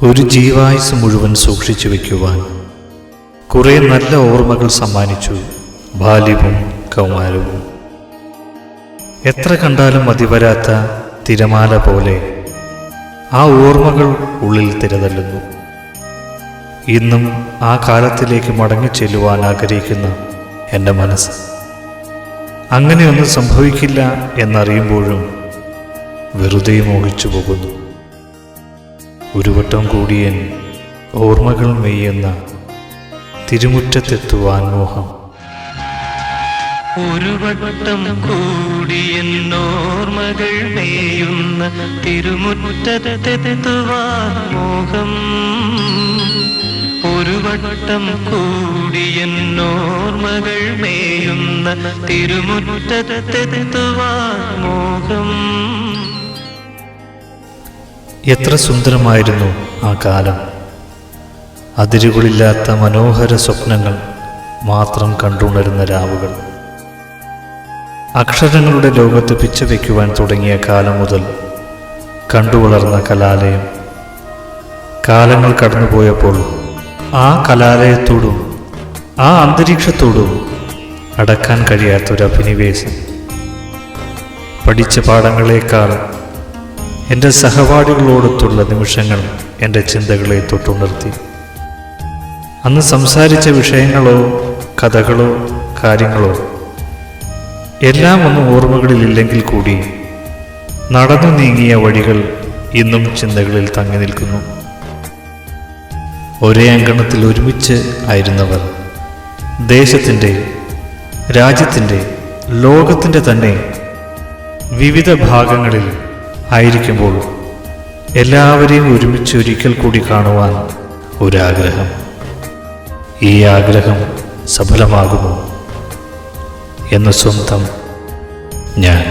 ഒരു ജീവായുസ് മുഴുവൻ സൂക്ഷിച്ചു വയ്ക്കുവാൻ കുറേ നല്ല ഓർമ്മകൾ സമ്മാനിച്ചു ബാല്യവും കൗമാരവും. എത്ര കണ്ടാലും മതിവരാത്ത തിരമാല പോലെ ആ ഓർമ്മകൾ ഉള്ളിൽ തിരതള്ളുന്നു. ഇന്നും ആ കാലത്തിലേക്ക് മടങ്ങിച്ചെല്ലുവാൻ ആഗ്രഹിക്കുന്ന എൻ്റെ മനസ്സ് അങ്ങനെയൊന്നും സംഭവിക്കില്ല എന്നറിയുമ്പോഴും വെറുതെ മോഹിച്ചു പോകുന്നു. ഒരു വട്ടം കൂടിയൻ ഓർമ്മകൾ മെയ്യുന്ന തിരുമുറ്റത്തെത്തുവാൻ മോഹം. ഒരു വട്ടം കൂടിയൻ ഓർമ്മകൾ മെയ്യുന്ന തിരുമുറ്റത്തെത്തുവാൻ മോഹം. ഒരു വട്ടം കൂടിയൻ ഓർമ്മകൾ മേയുന്ന തിരുമുറ്റത്തെത്തുവാൻ മോഹം. എത്ര സുന്ദരമായിരുന്നു ആ കാലം. അതിരുകളില്ലാത്ത മനോഹര സ്വപ്നങ്ങൾ മാത്രം കണ്ടുണരുന്ന രാവുകൾ. അക്ഷരങ്ങളുടെ ലോകത്ത് പിച്ച വയ്ക്കുവാൻ തുടങ്ങിയ കാലം മുതൽ കണ്ടുവളർന്ന കലാലയം. കാലങ്ങൾ കടന്നുപോയപ്പോൾ ആ കലാലയത്തോടും ആ അന്തരീക്ഷത്തോടും അടക്കാൻ കഴിയാത്തൊരഭിനിവേശം. പഠിച്ച പാഠങ്ങളേക്കാൾ എൻ്റെ സഹപാഠികളോടൊത്തുള്ള നിമിഷങ്ങൾ എൻ്റെ ചിന്തകളെ തൊട്ടുണർത്തി. അന്ന് സംസാരിച്ച വിഷയങ്ങളോ കഥകളോ കാര്യങ്ങളോ എല്ലാം ഒന്നും ഓർമ്മകളിലില്ലെങ്കിൽ കൂടി നടന്നു നീങ്ങിയ വഴികൾ ഇന്നും ചിന്തകളിൽ തങ്ങി നിൽക്കുന്നു. ഒരേ അങ്കണത്തിൽ ഒരുമിച്ച് ആയിരുന്നവർ ദേശത്തിൻ്റെ, രാജ്യത്തിൻ്റെ, ലോകത്തിൻ്റെ തന്നെ വിവിധ ഭാഗങ്ങളിൽ ആയിരിക്കുമ്പോൾ എല്ലാവരെയും ഒരുമിച്ച് ഒരിക്കൽ കൂടി കാണുവാൻ ഒരാഗ്രഹം. ഈ ആഗ്രഹം സഫലമാകുമോ എന്ന് സ്വന്തം ഞാൻ